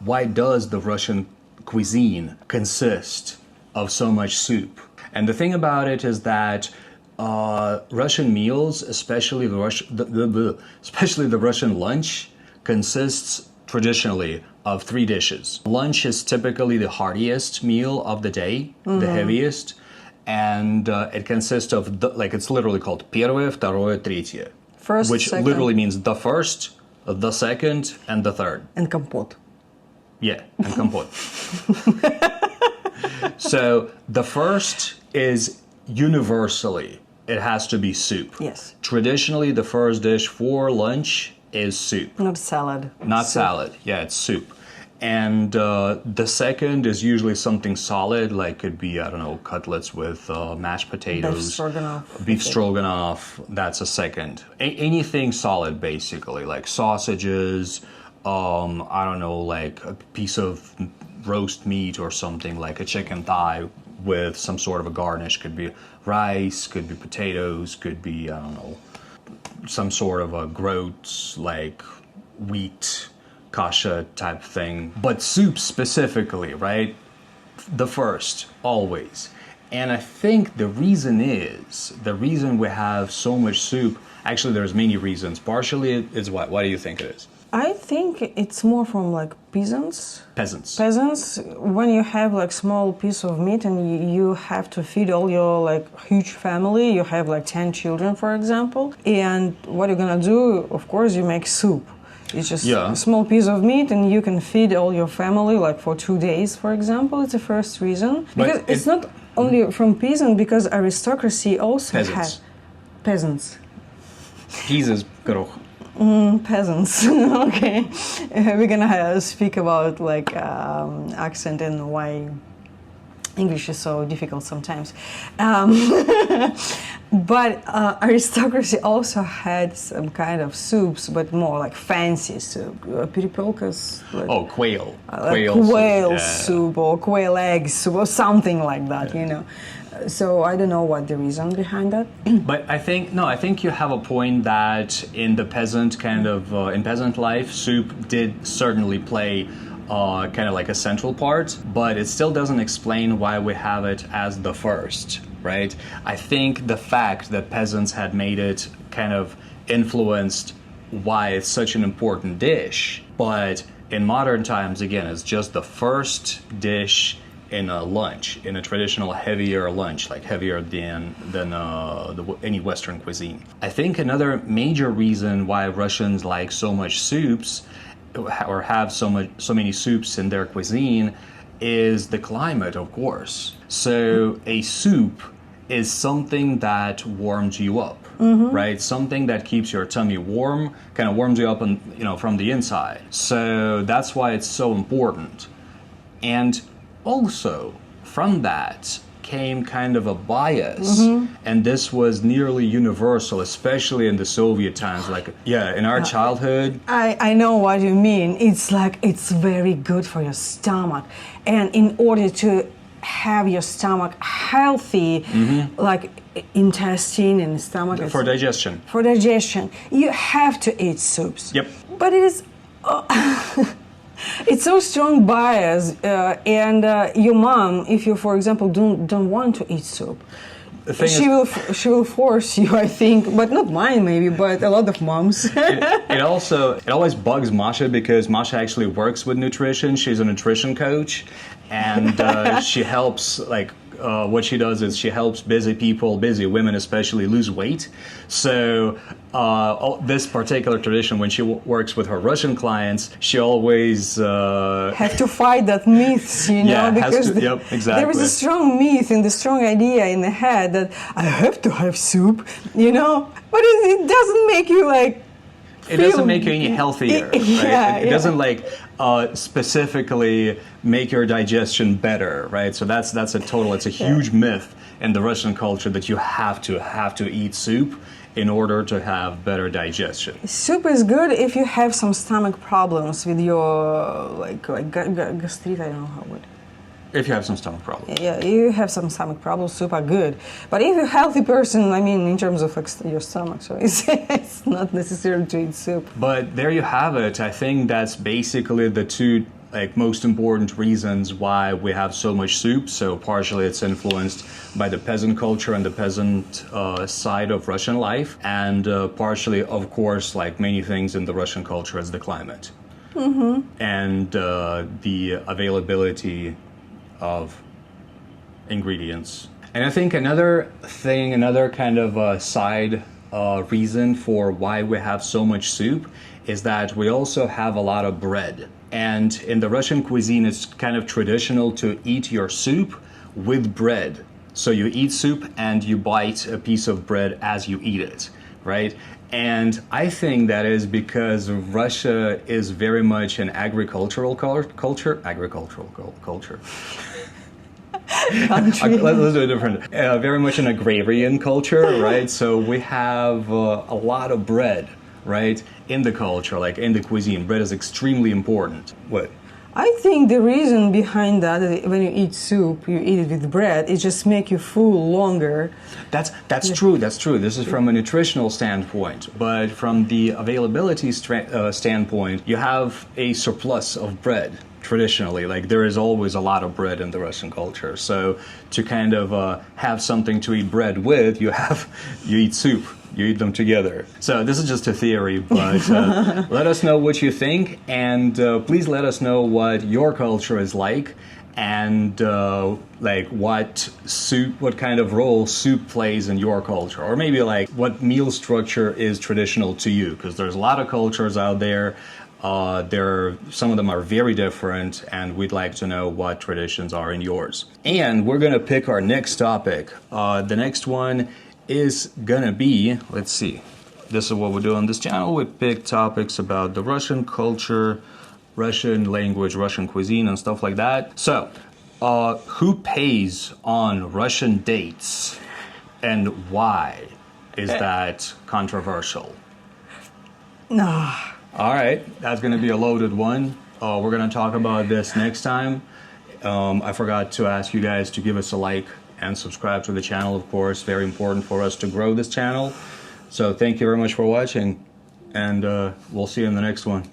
why does the Russian cuisine consist of so much soup? And the thing about it is that Russian meals, especially especially the Russian lunch, consists traditionally of three dishes. Lunch is typically the heartiest meal of the day, the heaviest, and it consists of it's literally called первое, второе, третье, First, which second. literally means the first, the second, and the third. And compot. Yeah, and compot. So the first is universally, it has to be soup. Yes. Traditionally, the first dish for lunch is soup. Not salad. Not Soup. salad, yeah, it's soup. And the second is usually something solid, like could be, I don't know, cutlets with mashed potatoes. Beef stroganoff. Beef stroganoff, that's a second. Anything solid, basically, like sausages, I don't know, like a piece of roast meat or something, like a chicken thigh with some sort of a garnish. Could be rice, could be potatoes, could be, I don't know, some sort of a groats, like wheat kasha type thing. But soup specifically, right? The first, always. And I think the reason we have so much soup, actually there's many reasons. Partially it's what? What do you think it is? I think it's more from like peasants. Peasants. Peasants, when you have like small piece of meat and you have to feed all your like huge family, you have like 10 children, for example, and what you're gonna do, of course, you make soup. It's just a small piece of meat and you can feed all your family like for 2 days, for example. It's the first reason. Because it's not only from peasants, because aristocracy also Peasants. had peasants. Jesus, Peasants. Okay. We're gonna speak about like accent and why English is so difficult sometimes. But aristocracy also had some kind of soups, but more like fancy soup. Peripelkas. Like, quail. Quail soup, soup or quail egg soup or something like that, you know. So I don't know what the reason behind that. But I think you have a point that in the peasant in peasant life, soup did certainly play kind of like a central part, but it still doesn't explain why we have it as the first, right? I think the fact that peasants had made it kind of influenced why it's such an important dish, but in modern times, again, it's just the first dish in a lunch, in a traditional heavier lunch, like heavier than any Western cuisine. I think another major reason why Russians like so much soups or have so many soups in their cuisine is the climate, of course. So a soup is something that warms you up, right? Something that keeps your tummy warm, kind of warms you up, from the inside. So that's why it's so important. And also, from that came kind of a bias, and this was nearly universal, especially in the Soviet times. In our childhood. I know what you mean. It's like it's very good for your stomach, and in order to have your stomach healthy, like intestine and stomach For digestion. For digestion, you have to eat soups. Yep. But it is. It's so strong bias, and your mom, if you, for example, don't want to eat soup, she will force you, I think, but not mine maybe, but a lot of moms. it always bugs Masha because Masha actually works with nutrition. She's a nutrition coach, and she helps what she does is she helps busy women especially, lose weight. So this particular tradition, when she works with her Russian clients, she always have to fight that myth, because exactly. There is a strong myth and the strong idea in the head that I have to have soup, but it doesn't make you it doesn't make you any healthier, right? It doesn't specifically make your digestion better, right? So it's a huge myth in the Russian culture that you have to eat soup in order to have better digestion. Soup is good if you have some stomach problems with your gastritis, I don't know how it. If you have some stomach problems. Yeah, you have some stomach problems, soup are good. But if you're a healthy person, in terms of your stomach, so it's not necessary to eat soup. But there you have it. I think that's basically the two like most important reasons why we have so much soup. So partially it's influenced by the peasant culture and the peasant side of Russian life, and partially, of course, like many things in the Russian culture, is the climate and the availability of ingredients. And I think another thing, another kind of side reason for why we have so much soup is that we also have a lot of bread. And in the Russian cuisine, it's kind of traditional to eat your soup with bread. So you eat soup and you bite a piece of bread as you eat it, right? And I think that is because Russia is very much an agricultural culture. Let's do it different. Very much an agrarian culture, right? So we have a lot of bread, right, in the culture, like in the cuisine. Bread is extremely important. What? I think the reason behind that, when you eat soup, you eat it with bread, it just make you full longer. That's true. That's true. This is from a nutritional standpoint, but from the availability standpoint, you have a surplus of bread. Traditionally, like there is always a lot of bread in the Russian culture. So to kind of have something to eat bread with, you eat soup. You eat them together. So this is just a theory, but let us know what you think, and please let us know what your culture is like, and like what kind of role soup plays in your culture, or maybe like what meal structure is traditional to you, because there's a lot of cultures out there. Some of them are very different, and we'd like to know what traditions are in yours. And we're gonna pick our next topic. The next one is gonna be, let's see, this is what we do on this channel. We pick topics about the Russian culture, Russian language, Russian cuisine, and stuff like that. So, who pays on Russian dates, and why is that controversial? No. All right, that's going to be a loaded one. We're going to talk about this next time. I forgot to ask you guys to give us a like and subscribe to the channel, of course. Very important for us to grow this channel. So thank you very much for watching, and we'll see you in the next one.